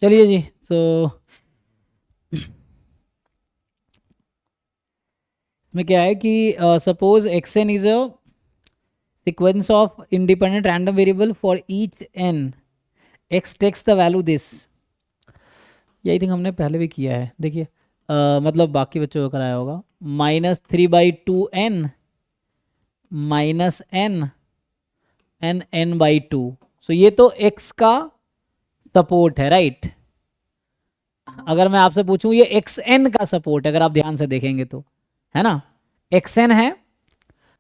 चलिए जी, तो इसमें क्या है कि suppose X n is a sequence of independent random variable for each n x takes the value this। ये आई थिंक हमने पहले भी किया है, देखिए मतलब बाकी बच्चों को कराया होगा। -3/2n -n N n/2। सो ये तो x का सपोर्ट है, राइट। अगर मैं आपसे पूछूं ये xn का सपोर्ट है, अगर आप ध्यान से देखेंगे तो, है ना, xn है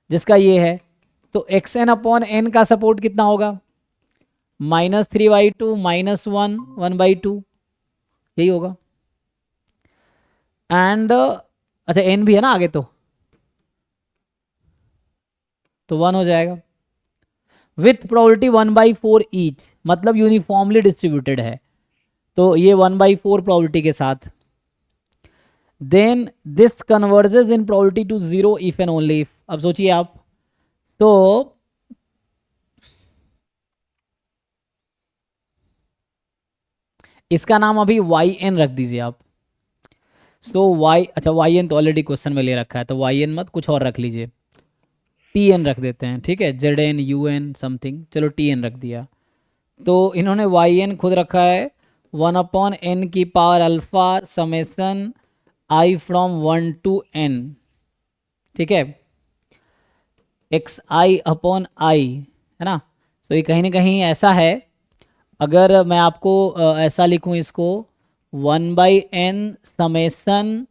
जिसका ये है, तो xn/n का सपोर्ट कितना होगा? -3/2 -1 1/2, यही होगा। एंड अच्छा n भी है ना आगे, तो 1 हो जाएगा विथ प्रोबेबिलिटी 1/4 ईच, मतलब यूनिफॉर्मली डिस्ट्रीब्यूटेड है, तो ये 1/4 प्रोबेबिलिटी के साथ। Then this converges in probability to 0 if and only if. अब सोचिए आप, तो इसका नाम अभी वाई एन रख दीजिए आप। सो वाई, अच्छा वाई एन तो ऑलरेडी क्वेश्चन में ले रखा है, तो वाई एन मत, कुछ और रख लीजिए, टी एन रख देते हैं, ठीक है, Z n U n something, चलो टी एन रख दिया। तो इन्होंने वाई एन खुद रखा है 1/n की power alpha summation i from 1 to n, ठीक है, xi/i, है ना। तो ये कहीं ना कहीं ऐसा है, अगर मैं आपको ऐसा लिखूं इसको, 1/n समेसन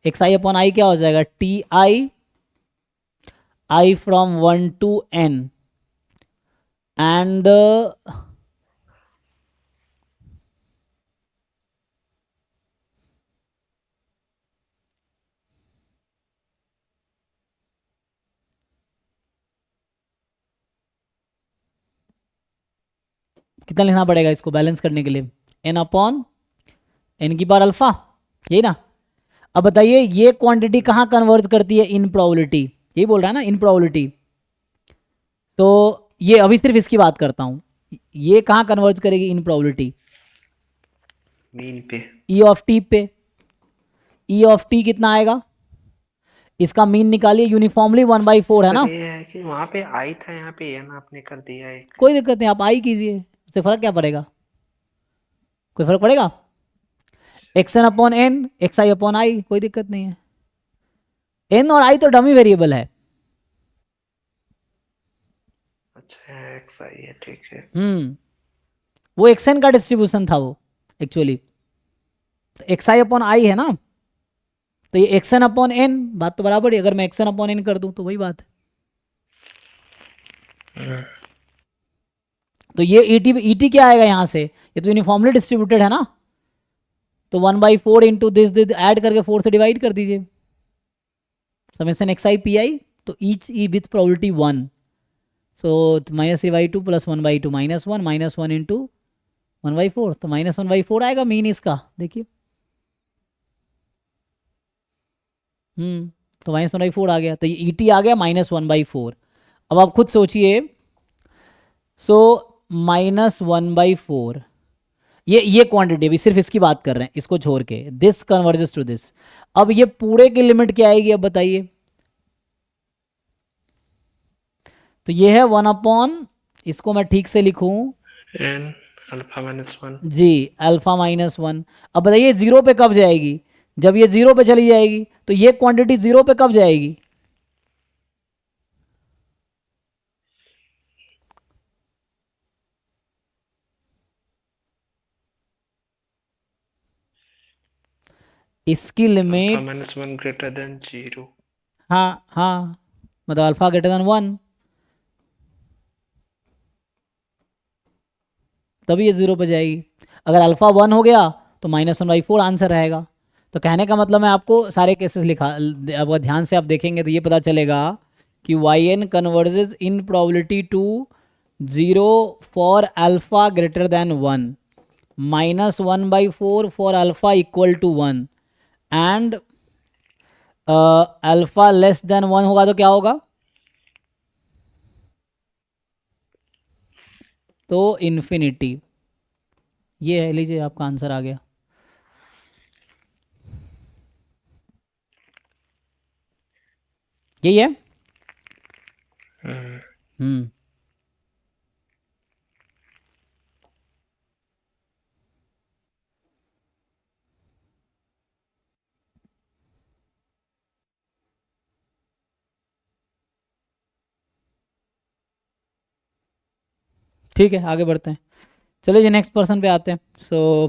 xi/i क्या हो जाएगा, ti from 1 to n and कितना लिखना पड़ेगा इसको बैलेंस करने के लिए, n/n की पावर अल्फा, यही ना। अब बताइए ये क्वांटिटी कहाँ कन्वर्ज करती है, इन प्रोबेबिलिटी, यही बोल रहा है ना, इन प्रोबेबिलिटी। तो ये अभी सिर्फ इसकी बात करता हूँ, ये कहाँ कन्वर्ज करेगी इन प्रोबेबिलिटी, मीन पे, ई ऑफ टी पे। ई ऑफ टी कितना आएगा, इसका मीन निकालिए, यूनिफॉर्मली 1/4 है सर ना। ये है कि वहाँ पे आई था, यहाँ पे एन आपने कर दिया एक। कोई दिक्कत नहीं, आप आई कीजिए, उससे फर्क क्या पड़ेगा, कोई फर्क पड़ेगा, xn/n xi/i, कोई दिक्कत नहीं है। n और i तो डमी वेरिएबल है। अच्छा एक्स आई है, ठीक है। वो xn का डिस्ट्रीब्यूशन था वो एक्चुअली, xi/i है ना, तो ये xn/n, बात तो बराबर है, अगर मैं xn/n कर दूं तो वही बात है। तो ये ईटी क्या आएगा यहाँ से, ये तो यूनिफॉर्मली डिस्ट्रीब्यूटेड है ना, तो 1/4 इंटू दिस ऐड करके 4 से डिवाइड कर दीजिए, समेसन xi/pi, तो each E with probability 1, so -3/2 + 1/2 -1 -1 into 1/4, तो -1/4 आएगा मीन इसका, देखिए। तो -1/4 आ गया, तो ये ईटी आ गया -1/4। अब आप खुद सोचिए, सो -1/4, ये क्वांटिटी, अभी सिर्फ इसकी बात कर रहे हैं, इसको छोड़ के, दिस कन्वर्जेस टू दिस। अब ये पूरे की लिमिट क्या आएगी, अब बताइए। तो ये है 1/, इसको मैं ठीक से लिखूं, एन अल्फा -1। जी, अल्फा-1। अब बताइए जीरो पे कब जाएगी, जब ये जीरो पे चली जाएगी, तो ये क्वांटिटी जीरो पे कब जाएगी, इसकी अल्फा लिमिट, -1 ग्रेटर देन 0। हाँ हाँ, मतलब अल्फा ग्रेटर देन 1, तभी ये जीरो पे जाएगी। अगर अल्फा 1 हो गया तो -1/4 आंसर रहेगा। तो कहने का मतलब मैं आपको सारे केसेस लिखा, अब ध्यान से आप देखेंगे तो ये पता चलेगा कि Y n converges in probability to 0 for alpha greater than 1, -1/4 for alpha equal to 1, and alpha less than 1 होगा तो क्या होगा, तो इन्फिनिटी, ये है, लीजिए आपका आंसर आ गया। यही है। हम्म। हम्म। ठीक है, आगे बढ़ते हैं। चलिए जी, नेक्स्ट पर्सन पे आते हैं। सो